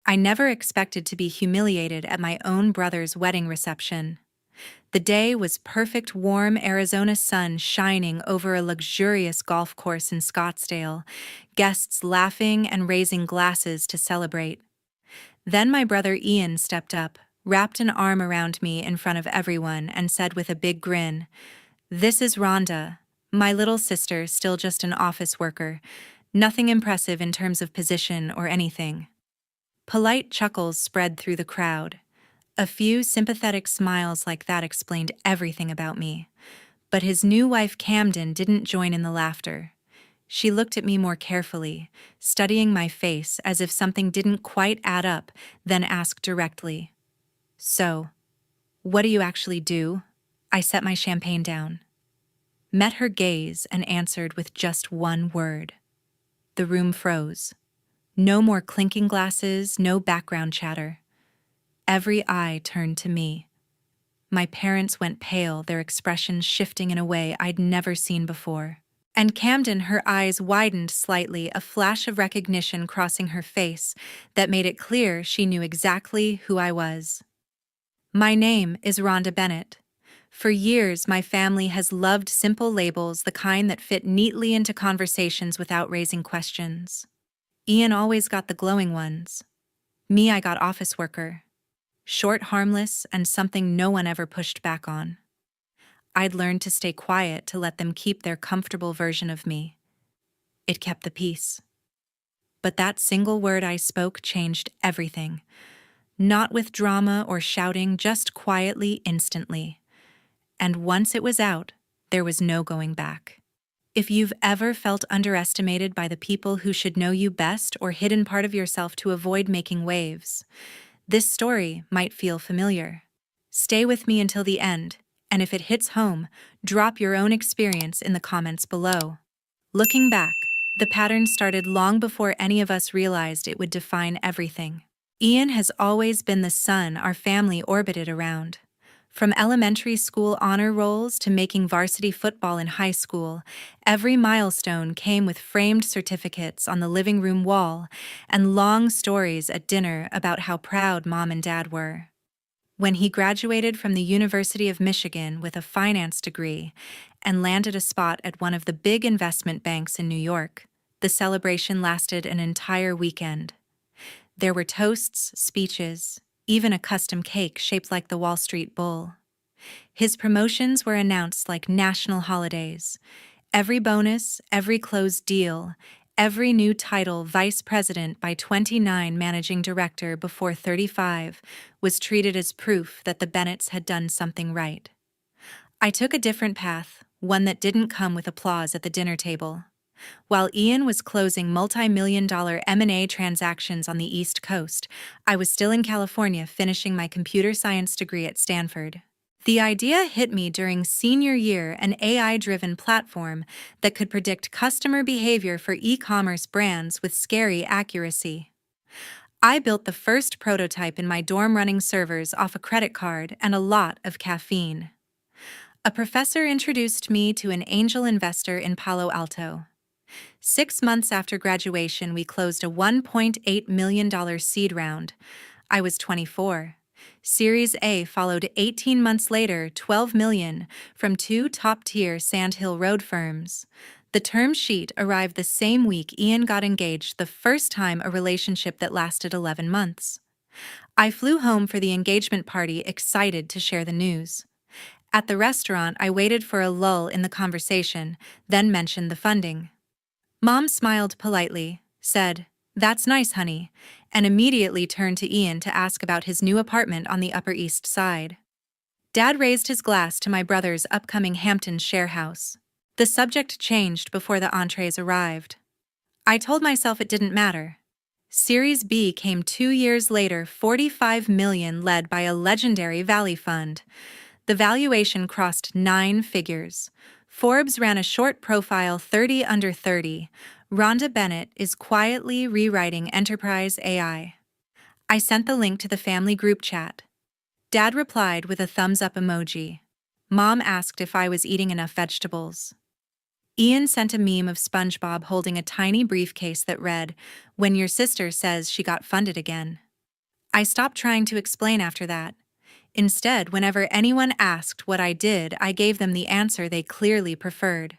I never expected to be humiliated at my own brother's wedding reception. The day was perfect warm Arizona sun shining over a luxurious golf course in Scottsdale, guests laughing and raising glasses to celebrate. Then my brother Ian stepped up, wrapped an arm around me in front of everyone, and said with a big grin, "This is Rhonda, my little sister, still just an office worker. Nothing impressive in terms of position or anything." Polite chuckles spread through the crowd. A few sympathetic smiles like that explained everything about me. But his new wife Camden didn't join in the laughter. She looked at me more carefully, studying my face as if something didn't quite add up, then asked directly, "So, what do you actually do?" I set my champagne down, met her gaze, and answered with just one word. The room froze. No more clinking glasses, no background chatter. Every eye turned to me. My parents went pale, their expressions shifting in a way I'd never seen before. And Camden, her eyes widened slightly, a flash of recognition crossing her face that made it clear she knew exactly who I was. My name is Rhonda Bennett. For years, my family has loved simple labels, the kind that fit neatly into conversations without raising questions. Ian always got the glowing ones. Me, I got office worker. Short, harmless, and something no one ever pushed back on. I'd learned to stay quiet to let them keep their comfortable version of me. It kept the peace. But that single word I spoke changed everything. Not with drama or shouting, just quietly, instantly. And once it was out, there was no going back. If you've ever felt underestimated by the people who should know you best or hidden part of yourself to avoid making waves, this story might feel familiar. Stay with me until the end, and if it hits home, drop your own experience in the comments below. Looking back, the pattern started long before any of us realized it would define everything. Ian has always been the sun our family orbited around. From elementary school honor rolls to making varsity football in high school, every milestone came with framed certificates on the living room wall and long stories at dinner about how proud Mom and Dad were. When he graduated from the University of Michigan with a finance degree and landed a spot at one of the big investment banks in New York, the celebration lasted an entire weekend. There were toasts, speeches, even a custom cake shaped like the Wall Street Bull. His promotions were announced like national holidays. Every bonus, every closed deal, every new title, vice president by 29, managing director before 35, was treated as proof that the Bennetts had done something right. I took a different path, one that didn't come with applause at the dinner table. While Ian was closing multi-million-dollar M&A transactions on the East Coast, I was still in California finishing my computer science degree at Stanford. The idea hit me during senior year, an AI-driven platform that could predict customer behavior for e-commerce brands with scary accuracy. I built the first prototype in my dorm running servers off a credit card and a lot of caffeine. A professor introduced me to an angel investor in Palo Alto. 6 months after graduation, we closed a $1.8 million seed round. I was 24. Series A followed 18 months later, $12 million, from 2 top-tier Sand Hill Road firms. The term sheet arrived the same week Ian got engaged, the first time a relationship that lasted 11 months. I flew home for the engagement party, excited to share the news. At the restaurant, I waited for a lull in the conversation, then mentioned the funding. Mom smiled politely, said, "That's nice, honey," and immediately turned to Ian to ask about his new apartment on the Upper East Side. Dad raised his glass to my brother's upcoming Hampton share house. The subject changed before the entrees arrived. I told myself it didn't matter. Series B came 2 years later, $45 million, led by a legendary Valley fund. The valuation crossed 9 figures. Forbes ran a short profile, 30 under 30. Rhonda Bennett is quietly rewriting enterprise AI. I sent the link to the family group chat. Dad replied with a thumbs-up emoji. Mom asked if I was eating enough vegetables. Ian sent a meme of SpongeBob holding a tiny briefcase that read, "When your sister says she got funded again." I stopped trying to explain after that. Instead, whenever anyone asked what I did, I gave them the answer they clearly preferred.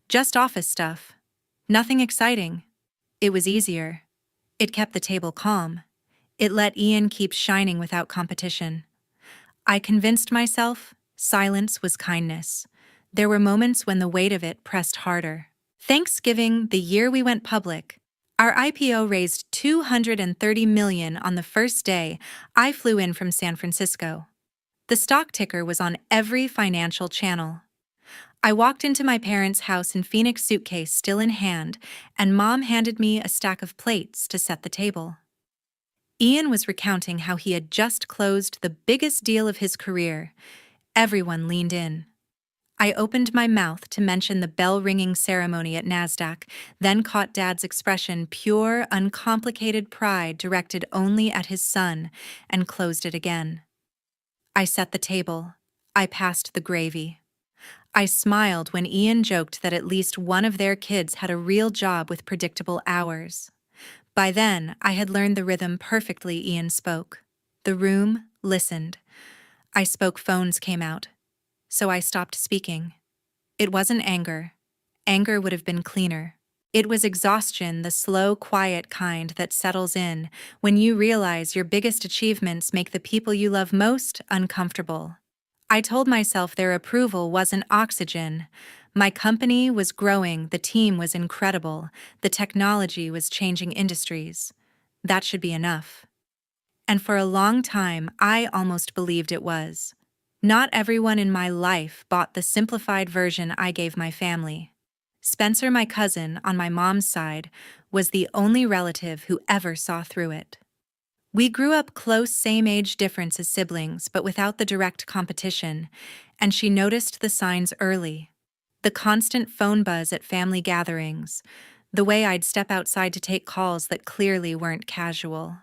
Just office stuff. Nothing exciting. It was easier. It kept the table calm. It let Ian keep shining without competition. I convinced myself silence was kindness. There were moments when the weight of it pressed harder. Thanksgiving, the year we went public, our IPO raised $230 million on the first day I flew in from San Francisco. The stock ticker was on every financial channel. I walked into my parents' house in Phoenix, suitcase still in hand, and Mom handed me a stack of plates to set the table. Ian was recounting how he had just closed the biggest deal of his career. Everyone leaned in. I opened my mouth to mention the bell-ringing ceremony at NASDAQ, then caught Dad's expression, pure, uncomplicated pride directed only at his son, and closed it again. I set the table. I passed the gravy. I smiled when Ian joked that at least one of their kids had a real job with predictable hours. By then, I had learned the rhythm perfectly Ian spoke. The room listened. I spoke, phones came out. So I stopped speaking. It wasn't anger. Anger would have been cleaner. It was exhaustion, the slow, quiet kind that settles in when you realize your biggest achievements make the people you love most uncomfortable. I told myself their approval wasn't oxygen. My company was growing, the team was incredible, the technology was changing industries. That should be enough. And for a long time, I almost believed it was. Not everyone in my life bought the simplified version I gave my family. Spencer, my cousin, on my mom's side, was the only relative who ever saw through it. We grew up close, same-age difference as siblings, but without the direct competition, and she noticed the signs early. The constant phone buzz at family gatherings, the way I'd step outside to take calls that clearly weren't casual.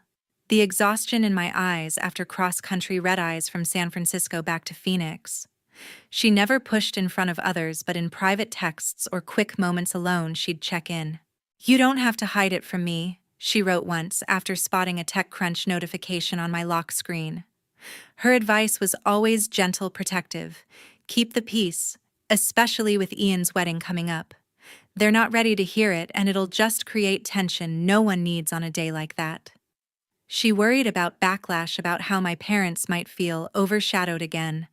The exhaustion in my eyes after cross-country red-eyes from San Francisco back to Phoenix. She never pushed in front of others, but in private texts or quick moments alone, she'd check in. "You don't have to hide it from me," she wrote once after spotting a TechCrunch notification on my lock screen. Her advice was always gentle, protective. Keep the peace, especially with Ian's wedding coming up. They're not ready to hear it, and it'll just create tension no one needs on a day like that. She worried about backlash, about how my parents might feel overshadowed again.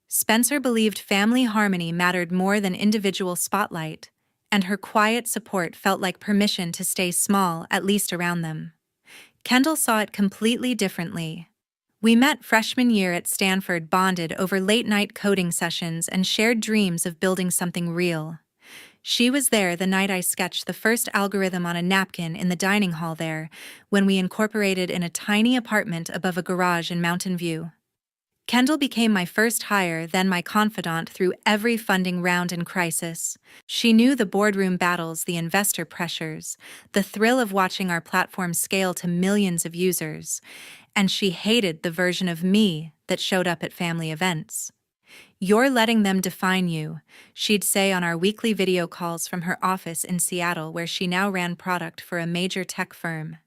Spencer believed family harmony mattered more than individual spotlight, and her quiet support felt like permission to stay small, at least around them. Kendall saw it completely differently. We met freshman year at Stanford, bonded over late-night coding sessions and shared dreams of building something real. She was there the night I sketched the first algorithm on a napkin in the dining hall there, when we incorporated in a tiny apartment above a garage in Mountain View. Kendall became my first hire, then my confidant through every funding round and crisis. She knew the boardroom battles, the investor pressures, the thrill of watching our platform scale to millions of users, and she hated the version of me that showed up at family events. "You're letting them define you," she'd say on our weekly video calls from her office in Seattle, where she now ran product for a major tech firm.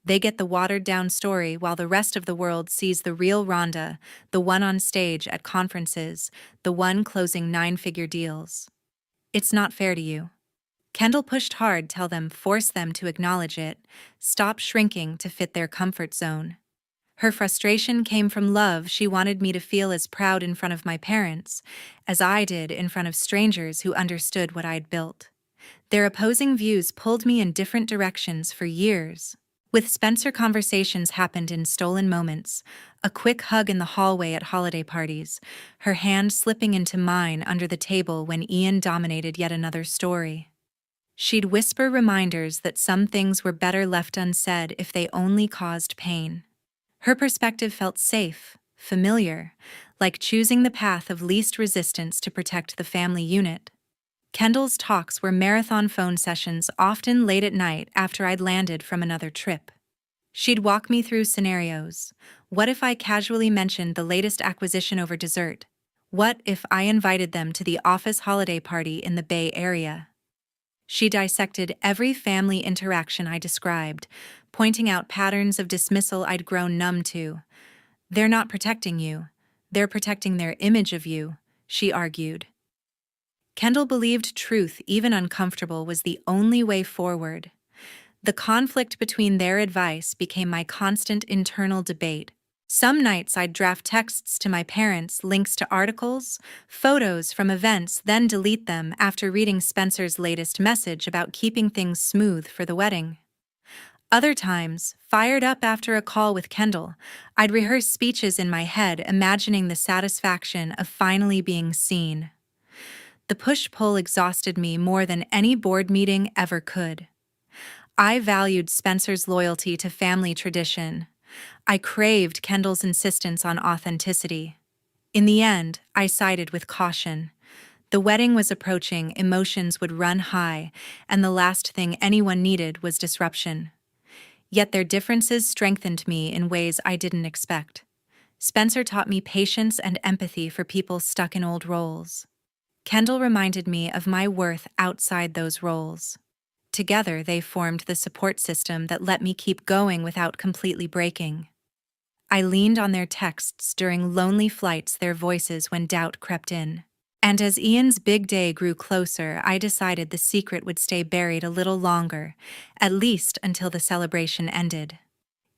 They get the watered-down story while the rest of the world sees the real Rhonda, the one on stage at conferences, the one closing nine-figure deals. "It's not fair to you." Kendall pushed hard, tell them, force them to acknowledge it, stop shrinking to fit their comfort zone. Her frustration came from love. She wanted me to feel as proud in front of my parents as I did in front of strangers who understood what I'd built. Their opposing views pulled me in different directions for years. With Spencer, conversations happened in stolen moments, a quick hug in the hallway at holiday parties, her hand slipping into mine under the table when Ian dominated yet another story. She'd whisper reminders that some things were better left unsaid if they only caused pain. Her perspective felt safe, familiar, like choosing the path of least resistance to protect the family unit. Kendall's talks were marathon phone sessions, often late at night after I'd landed from another trip. She'd walk me through scenarios. What if I casually mentioned the latest acquisition over dessert? What if I invited them to the office holiday party in the Bay Area? She dissected every family interaction I described, pointing out patterns of dismissal I'd grown numb to. "They're not protecting you. They're protecting their image of you," she argued. Kendall believed truth, even uncomfortable, was the only way forward. The conflict between their advice became my constant internal debate. Some nights I'd draft texts to my parents, links to articles, photos from events, then delete them after reading Spencer's latest message about keeping things smooth for the wedding. Other times, fired up after a call with Kendall, I'd rehearse speeches in my head, imagining the satisfaction of finally being seen. The push-pull exhausted me more than any board meeting ever could. I valued Spencer's loyalty to family tradition. I craved Kendall's insistence on authenticity. In the end, I sided with caution. The wedding was approaching, emotions would run high, and the last thing anyone needed was disruption. Yet their differences strengthened me in ways I didn't expect. Spencer taught me patience and empathy for people stuck in old roles. Kendall reminded me of my worth outside those roles. Together, they formed the support system that let me keep going without completely breaking. I leaned on their texts during lonely flights, their voices when doubt crept in. And as Ian's big day grew closer, I decided the secret would stay buried a little longer, at least until the celebration ended.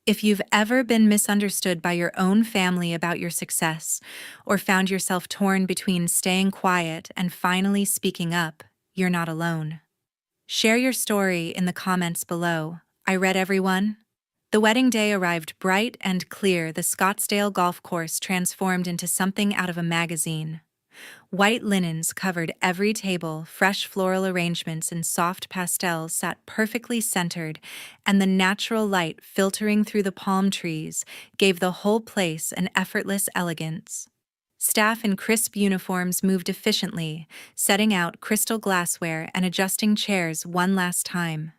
If you've ever been misunderstood by your own family about your success, or found yourself torn between staying quiet and finally speaking up, you're not alone. Share your story in the comments below. I read everyone. The wedding day arrived bright and clear, the Scottsdale golf course transformed into something out of a magazine. White linens covered every table, fresh floral arrangements in soft pastels sat perfectly centered, and the natural light filtering through the palm trees gave the whole place an effortless elegance. Staff in crisp uniforms moved efficiently, setting out crystal glassware and adjusting chairs one last time.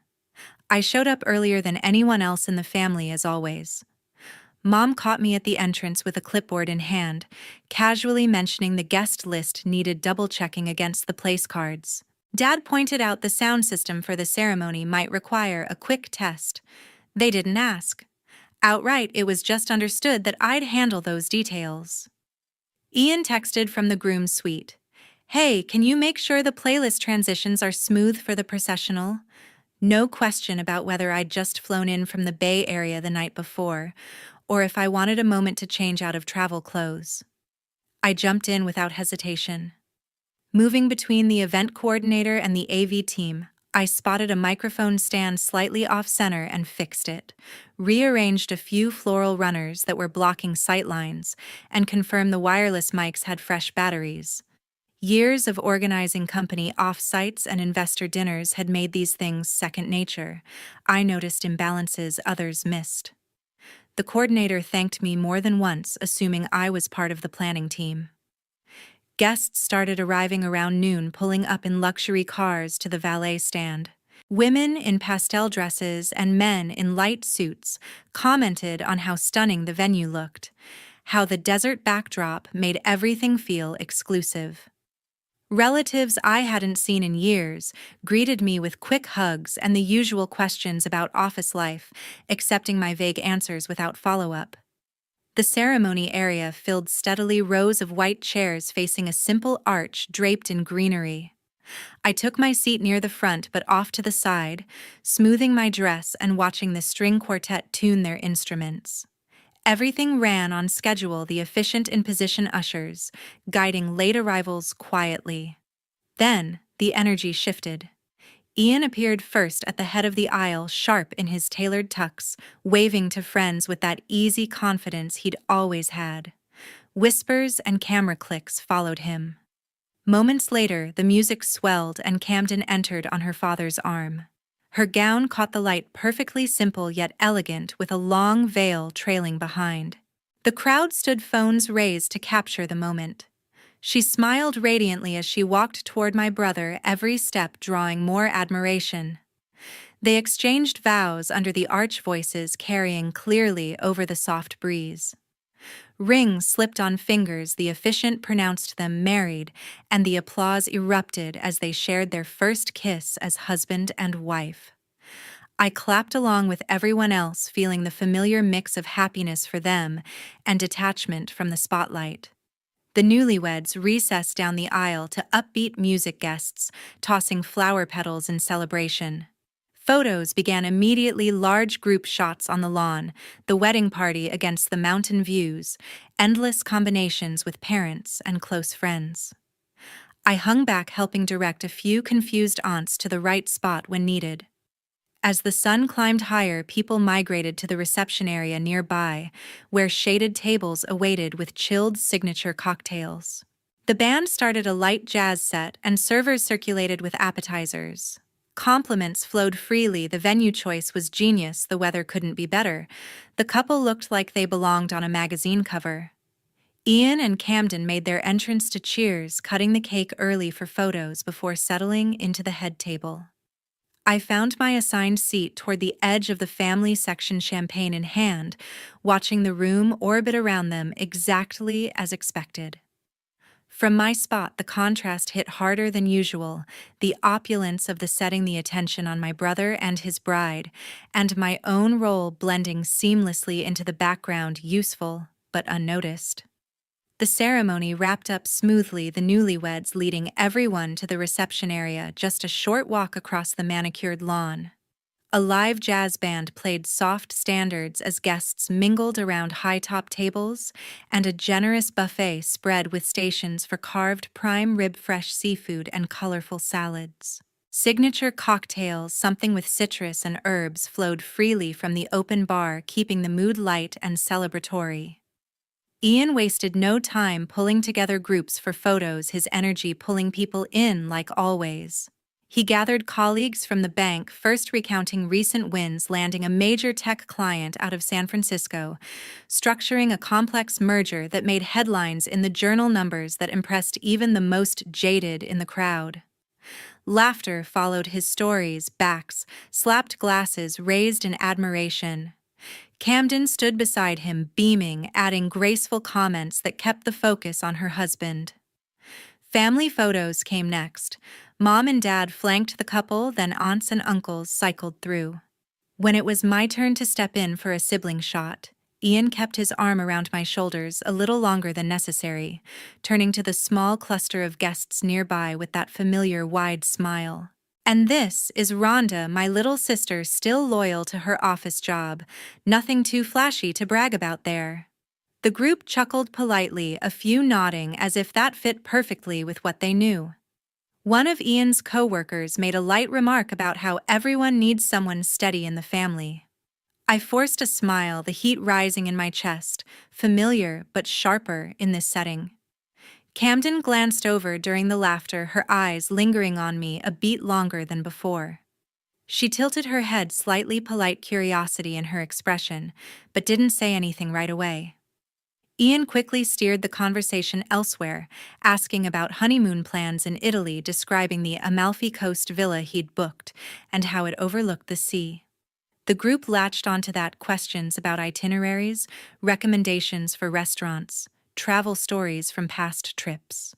I showed up earlier than anyone else in the family, as always. Mom caught me at the entrance with a clipboard in hand, casually mentioning the guest list needed double-checking against the place cards. Dad pointed out the sound system for the ceremony might require a quick test. They didn't ask. Outright, it was just understood that I'd handle those details. Ian texted from the groom's suite. "Hey, can you make sure the playlist transitions are smooth for the processional?" No question about whether I'd just flown in from the Bay Area the night before, or if I wanted a moment to change out of travel clothes. I jumped in without hesitation. Moving between the event coordinator and the AV team, I spotted a microphone stand slightly off-center and fixed it, rearranged a few floral runners that were blocking sightlines, and confirmed the wireless mics had fresh batteries. Years of organizing company off-sites and investor dinners had made these things second nature. I noticed imbalances others missed. The coordinator thanked me more than once, assuming I was part of the planning team. Guests started arriving around noon, pulling up in luxury cars to the valet stand. Women in pastel dresses and men in light suits commented on how stunning the venue looked, how the desert backdrop made everything feel exclusive. Relatives I hadn't seen in years greeted me with quick hugs and the usual questions about office life, accepting my vague answers without follow-up. The ceremony area filled steadily, rows of white chairs facing a simple arch draped in greenery. I took my seat near the front but off to the side, smoothing my dress and watching the string quartet tune their instruments. Everything ran on schedule, the efficient in-position ushers, guiding late arrivals quietly. Then, the energy shifted. Ian appeared first at the head of the aisle, sharp in his tailored tux, waving to friends with that easy confidence he'd always had. Whispers and camera clicks followed him. Moments later, the music swelled and Camden entered on her father's arm. Her gown caught the light, perfectly simple yet elegant, with a long veil trailing behind. The crowd stood, phones raised to capture the moment. She smiled radiantly as she walked toward my brother, every step drawing more admiration. They exchanged vows under the arch, voices carrying clearly over the soft breeze. Rings slipped on fingers, the officiant pronounced them married, and the applause erupted as they shared their first kiss as husband and wife. I clapped along with everyone else, feeling the familiar mix of happiness for them and detachment from the spotlight. The newlyweds recessed down the aisle to upbeat music guests, tossing flower petals in celebration. Photos began immediately, large group shots on the lawn, the wedding party against the mountain views, endless combinations with parents and close friends. I hung back, helping direct a few confused aunts to the right spot when needed. As the sun climbed higher, people migrated to the reception area nearby, where shaded tables awaited with chilled signature cocktails. The band started a light jazz set, and servers circulated with appetizers. Compliments flowed freely. The venue choice was genius. The weather couldn't be better. The couple looked like they belonged on a magazine cover. Ian and Camden made their entrance to cheers, cutting the cake early for photos before settling into the head table. I found my assigned seat toward the edge of the family section, champagne in hand, watching the room orbit around them exactly as expected. From my spot, the contrast hit harder than usual, the opulence of the setting the attention on my brother and his bride, and my own role blending seamlessly into the background, useful but unnoticed. The ceremony wrapped up smoothly, the newlyweds leading everyone to the reception area, just a short walk across the manicured lawn. A live jazz band played soft standards as guests mingled around high-top tables, and a generous buffet spread with stations for carved prime rib, fresh seafood, and colorful salads. Signature cocktails, something with citrus and herbs, flowed freely from the open bar, keeping the mood light and celebratory. Ian wasted no time pulling together groups for photos, his energy pulling people in like always. He gathered colleagues from the bank, first recounting recent wins, landing a major tech client out of San Francisco, structuring a complex merger that made headlines in the journal, numbers that impressed even the most jaded in the crowd. Laughter followed his stories, backs slapped, glasses raised in admiration. Camden stood beside him, beaming, adding graceful comments that kept the focus on her husband. Family photos came next. Mom and Dad flanked the couple, then aunts and uncles cycled through. When it was my turn to step in for a sibling shot, Ian kept his arm around my shoulders a little longer than necessary, turning to the small cluster of guests nearby with that familiar wide smile. "And this is Rhonda, my little sister, still loyal to her office job. Nothing too flashy to brag about there." The group chuckled politely, a few nodding as if that fit perfectly with what they knew. One of Ian's co-workers made a light remark about how everyone needs someone steady in the family. I forced a smile, the heat rising in my chest, familiar but sharper in this setting. Camden glanced over during the laughter, her eyes lingering on me a beat longer than before. She tilted her head slightly, polite curiosity in her expression, but didn't say anything right away. Ian quickly steered the conversation elsewhere, asking about honeymoon plans in Italy, describing the Amalfi Coast villa he'd booked and how it overlooked the sea. The group latched onto that, questions about itineraries, recommendations for restaurants, travel stories from past trips.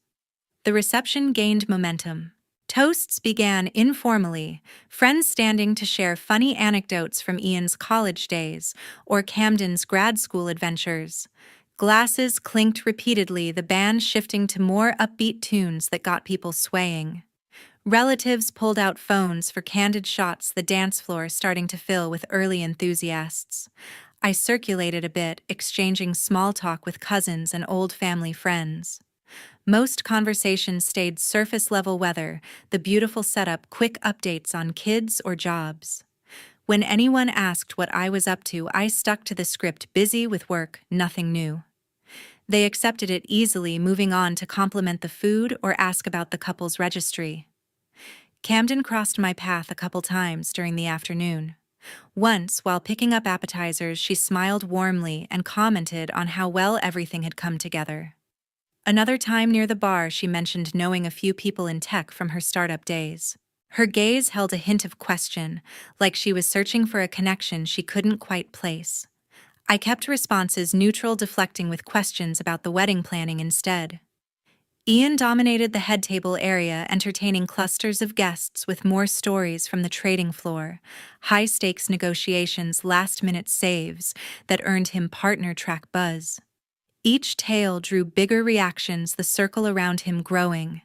The reception gained momentum. Toasts began informally, friends standing to share funny anecdotes from Ian's college days or Camden's grad school adventures. Glasses clinked repeatedly, the band shifting to more upbeat tunes that got people swaying. Relatives pulled out phones for candid shots, the dance floor starting to fill with early enthusiasts. I circulated a bit, exchanging small talk with cousins and old family friends. Most conversations stayed surface-level, weather, the beautiful setup, quick updates on kids or jobs. When anyone asked what I was up to, I stuck to the script: busy with work, nothing new. They accepted it easily, moving on to compliment the food or ask about the couple's registry. Camden crossed my path a couple times during the afternoon. Once, while picking up appetizers, she smiled warmly and commented on how well everything had come together. Another time near the bar, she mentioned knowing a few people in tech from her startup days. Her gaze held a hint of question, like she was searching for a connection she couldn't quite place. I kept responses neutral, deflecting with questions about the wedding planning instead. Ian dominated the head table area, entertaining clusters of guests with more stories from the trading floor, high-stakes negotiations, last-minute saves that earned him partner track buzz. Each tale drew bigger reactions, the circle around him growing.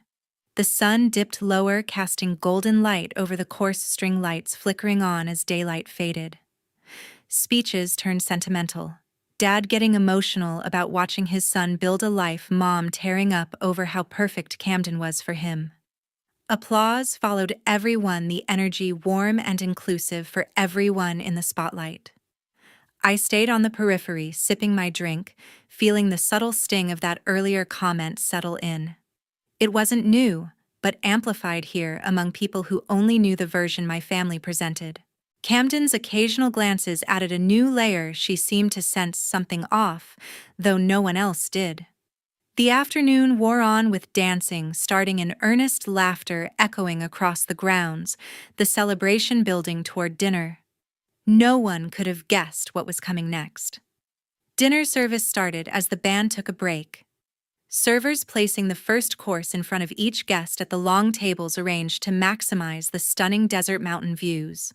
The sun dipped lower, casting golden light over the coarse string lights flickering on as daylight faded. Speeches turned sentimental. Dad getting emotional about watching his son build a life, Mom tearing up over how perfect Camden was for him. Applause followed everyone, the energy warm and inclusive for everyone in the spotlight. I stayed on the periphery, sipping my drink, feeling the subtle sting of that earlier comment settle in. It wasn't new, but amplified here among people who only knew the version my family presented. Camden's occasional glances added a new layer. She seemed to sense something off, though no one else did. The afternoon wore on with dancing, starting in earnest laughter echoing across the grounds, the celebration building toward dinner. No one could have guessed what was coming next. Dinner service started as the band took a break. Servers placing the first course in front of each guest at the long tables arranged to maximize the stunning desert mountain views.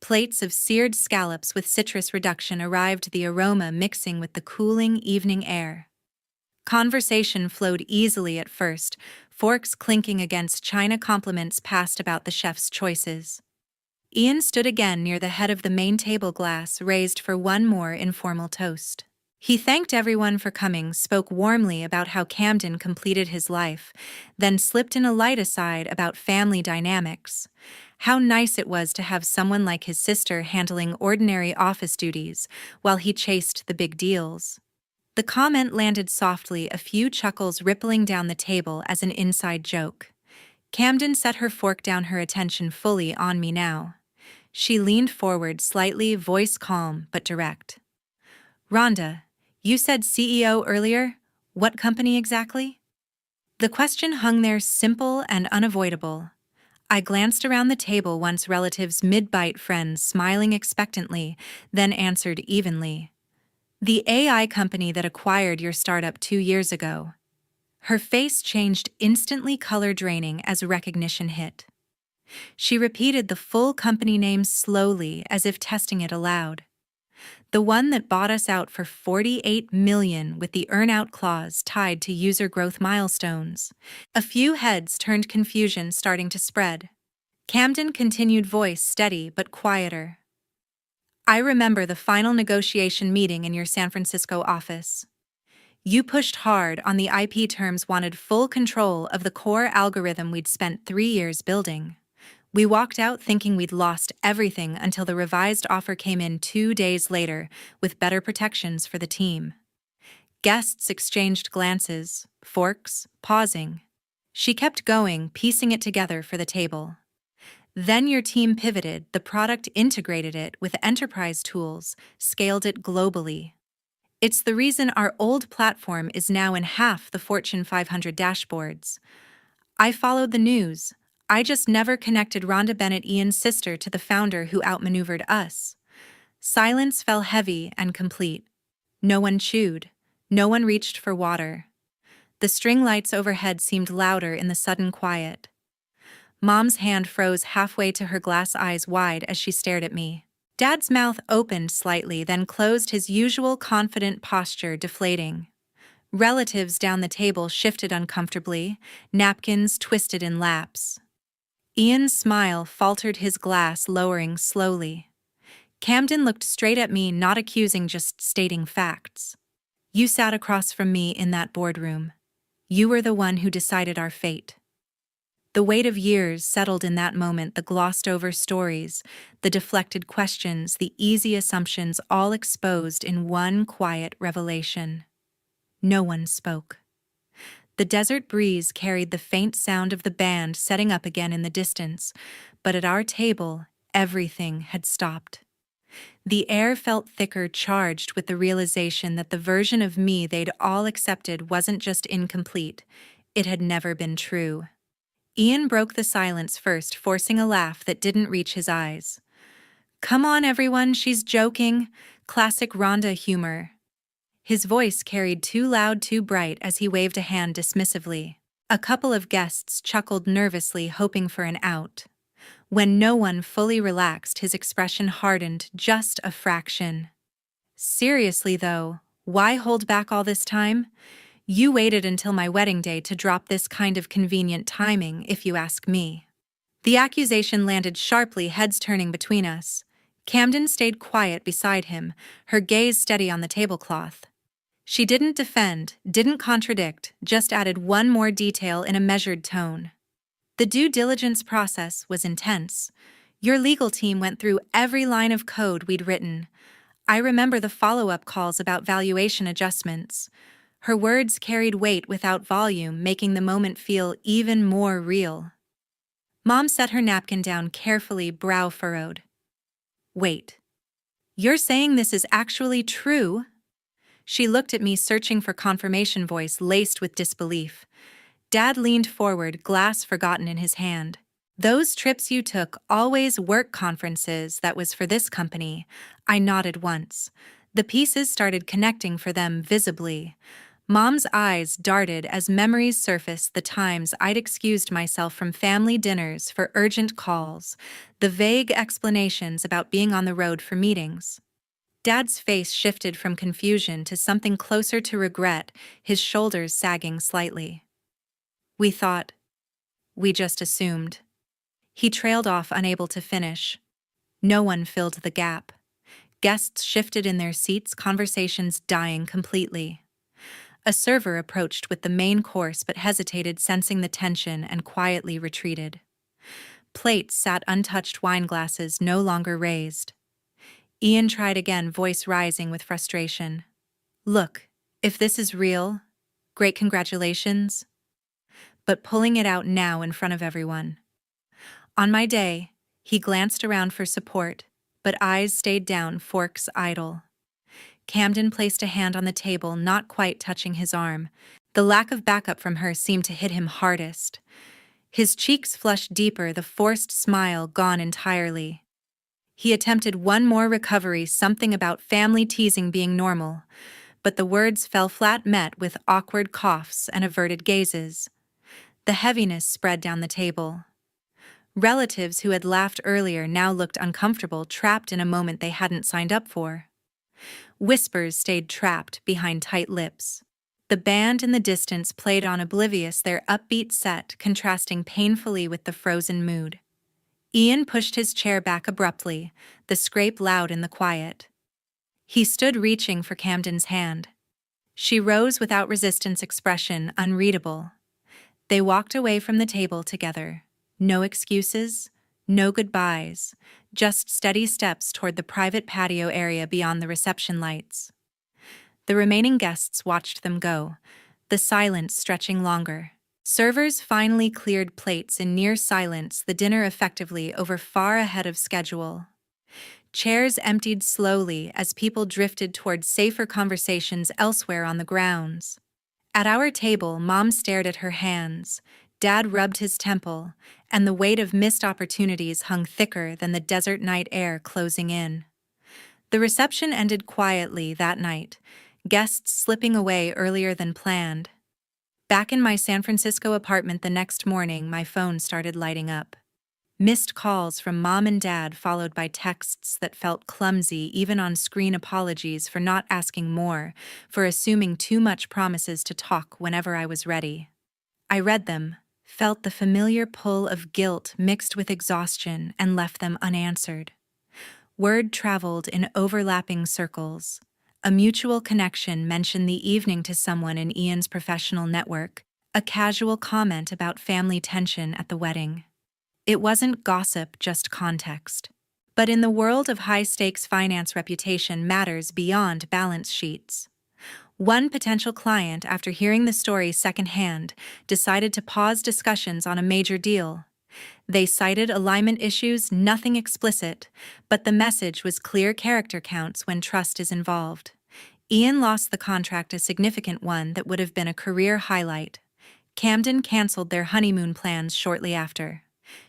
Plates of seared scallops with citrus reduction arrived, the aroma mixing with the cooling evening air. Conversation flowed easily at first, forks clinking against china, compliments passed about the chef's choices. Ian stood again near the head of the main table, glass raised for one more informal toast. He thanked everyone for coming, spoke warmly about how Camden completed his life, then slipped in a light aside about family dynamics. How nice it was to have someone like his sister handling ordinary office duties while he chased the big deals. The comment landed softly, a few chuckles rippling down the table as an inside joke. Camden set her fork down, her attention fully on me now. She leaned forward slightly, voice calm but direct. "Rhonda, you said CEO earlier. What company exactly?" The question hung there, simple and unavoidable. I glanced around the table, once relatives, mid-bite friends smiling expectantly, then answered evenly. "The AI company that acquired your startup 2 years ago." Her face changed instantly, color draining as recognition hit. She repeated the full company name slowly, as if testing it aloud. "The one that bought us out for $48 million with the earn-out clause tied to user growth milestones." A few heads turned, confusion starting to spread. Camden continued, voice steady but quieter. "I remember the final negotiation meeting in your San Francisco office. You pushed hard on the IP terms, wanted full control of the core algorithm we'd spent 3 years building. We walked out thinking we'd lost everything until the revised offer came in 2 days later with better protections for the team." Guests exchanged glances, forks, pausing. She kept going, piecing it together for the table. "Then your team pivoted, the product, integrated it with enterprise tools, scaled it globally. It's the reason our old platform is now in half the Fortune 500 dashboards." I followed the news. I just never connected Rhonda Bennett, Ian's sister, to the founder who outmaneuvered us. Silence fell heavy and complete. No one chewed. No one reached for water. The string lights overhead seemed louder in the sudden quiet. Mom's hand froze halfway to her, glass eyes wide as she stared at me. Dad's mouth opened slightly, then closed, his usual confident posture deflating. Relatives down the table shifted uncomfortably, napkins twisted in laps. Ian's smile faltered, his glass lowering slowly. Camden looked straight at me, not accusing, just stating facts. "You sat across from me in that boardroom. You were the one who decided our fate." The weight of years settled in that moment, the glossed-over stories, the deflected questions, the easy assumptions, all exposed in one quiet revelation. No one spoke. The desert breeze carried the faint sound of the band setting up again in the distance, but at our table, everything had stopped. The air felt thicker, charged with the realization that the version of me they'd all accepted wasn't just incomplete, it had never been true. Ian broke the silence first, forcing a laugh that didn't reach his eyes. "Come on, everyone, she's joking." Classic Rhonda humor. His voice carried too loud, too bright as he waved a hand dismissively. A couple of guests chuckled nervously, hoping for an out. When no one fully relaxed, his expression hardened just a fraction. Seriously, though, why hold back all this time? You waited until my wedding day to drop this kind of convenient timing, if you ask me. The accusation landed sharply, heads turning between us. Camden stayed quiet beside him, her gaze steady on the tablecloth. She didn't defend, didn't contradict, just added one more detail in a measured tone. The due diligence process was intense. Your legal team went through every line of code we'd written. I remember the follow-up calls about valuation adjustments. Her words carried weight without volume, making the moment feel even more real. Mom set her napkin down carefully, brow furrowed. Wait. You're saying this is actually true? She looked at me, searching for confirmation, voice laced with disbelief. Dad leaned forward, glass forgotten in his hand. Those trips you took, always work conferences, that was for this company. I nodded once. The pieces started connecting for them visibly. Mom's eyes darted as memories surfaced, the times I'd excused myself from family dinners for urgent calls, the vague explanations about being on the road for meetings. Dad's face shifted from confusion to something closer to regret, his shoulders sagging slightly. We thought. We just assumed. He trailed off, unable to finish. No one filled the gap. Guests shifted in their seats, conversations dying completely. A server approached with the main course but hesitated, sensing the tension, and quietly retreated. Plates sat untouched, wine glasses no longer raised. Ian tried again, voice rising with frustration. Look, if this is real, great, congratulations. But pulling it out now in front of everyone. On my day, he glanced around for support, but eyes stayed down, forks idle. Camden placed a hand on the table, not quite touching his arm. The lack of backup from her seemed to hit him hardest. His cheeks flushed deeper, the forced smile gone entirely. He attempted one more recovery, something about family teasing being normal, but the words fell flat, met with awkward coughs and averted gazes. The heaviness spread down the table. Relatives who had laughed earlier now looked uncomfortable, trapped in a moment they hadn't signed up for. Whispers stayed trapped behind tight lips. The band in the distance played on, oblivious, their upbeat set contrasting painfully with the frozen mood. Ian pushed his chair back abruptly, the scrape loud in the quiet. He stood, reaching for Camden's hand. She rose without resistance, expression unreadable. They walked away from the table together. No excuses, no goodbyes, just steady steps toward the private patio area beyond the reception lights. The remaining guests watched them go, the silence stretching longer. Servers finally cleared plates in near silence, the dinner effectively over, far ahead of schedule. Chairs emptied slowly as people drifted toward safer conversations elsewhere on the grounds. At our table, Mom stared at her hands, Dad rubbed his temple, and the weight of missed opportunities hung thicker than the desert night air closing in. The reception ended quietly that night, guests slipping away earlier than planned. Back in my San Francisco apartment the next morning, my phone started lighting up. Missed calls from Mom and Dad, followed by texts that felt clumsy, even on-screen apologies for not asking more, for assuming too much, promises to talk whenever I was ready. I read them, felt the familiar pull of guilt mixed with exhaustion, and left them unanswered. Word traveled in overlapping circles. A mutual connection mentioned the evening to someone in Ian's professional network, a casual comment about family tension at the wedding. It wasn't gossip, just context. But in the world of high-stakes finance, reputation matters beyond balance sheets. One potential client, after hearing the story secondhand, decided to pause discussions on a major deal. They cited alignment issues, nothing explicit, but the message was clear: character counts when trust is involved. Ian lost the contract, a significant one that would have been a career highlight. Camden canceled their honeymoon plans shortly after.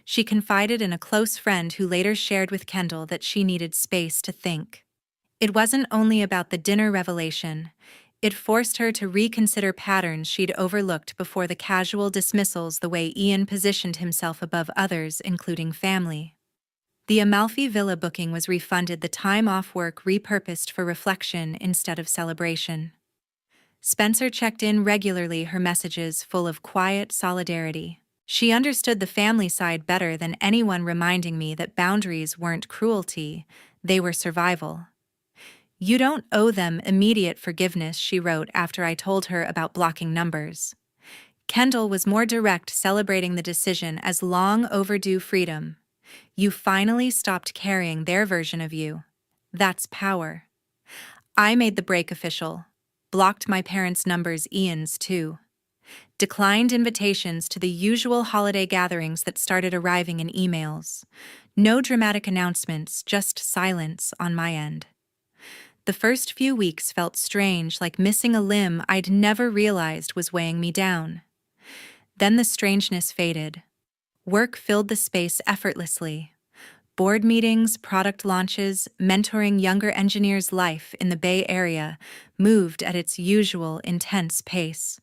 She confided in a close friend who later shared with Kendall that she needed space to think. It wasn't only about the dinner revelation. It forced her to reconsider patterns she'd overlooked before, the casual dismissals, the way Ian positioned himself above others, including family. The Amalfi Villa booking was refunded, the time off work repurposed for reflection instead of celebration. Spencer checked in regularly, her messages full of quiet solidarity. She understood the family side better than anyone, reminding me that boundaries weren't cruelty, they were survival. "You don't owe them immediate forgiveness," she wrote after I told her about blocking numbers. Kendall was more direct, celebrating the decision as long overdue freedom. "You finally stopped carrying their version of you. That's power." I made the break official. Blocked my parents' numbers, Ian's too. Declined invitations to the usual holiday gatherings that started arriving in emails. No dramatic announcements, just silence on my end. The first few weeks felt strange, like missing a limb I'd never realized was weighing me down. Then the strangeness faded. Work filled the space effortlessly. Board meetings, product launches, mentoring younger engineers, life in the Bay Area moved at its usual intense pace.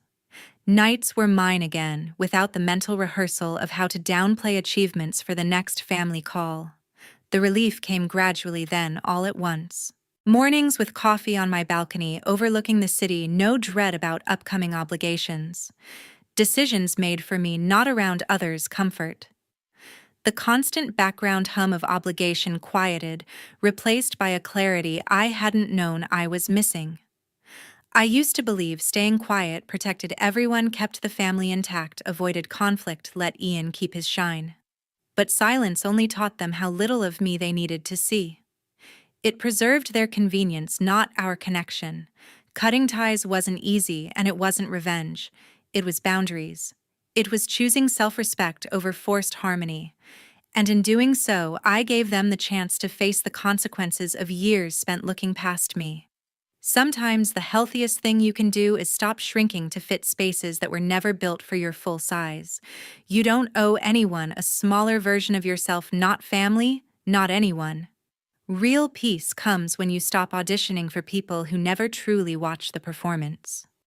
Nights were mine again, without the mental rehearsal of how to downplay achievements for the next family call. The relief came gradually then, all at once. Mornings with coffee on my balcony, overlooking the city, no dread about upcoming obligations. Decisions made for me, not around others' comfort. The constant background hum of obligation quieted, replaced by a clarity I hadn't known I was missing. I used to believe staying quiet protected everyone, kept the family intact, avoided conflict, let Ian keep his shine. But silence only taught them how little of me they needed to see. It preserved their convenience, not our connection. Cutting ties wasn't easy, and it wasn't revenge. It was boundaries. It was choosing self-respect over forced harmony. And in doing so, I gave them the chance to face the consequences of years spent looking past me. Sometimes the healthiest thing you can do is stop shrinking to fit spaces that were never built for your full size. You don't owe anyone a smaller version of yourself, not family, not anyone. Real peace comes when you stop auditioning for people who never truly watch the performance.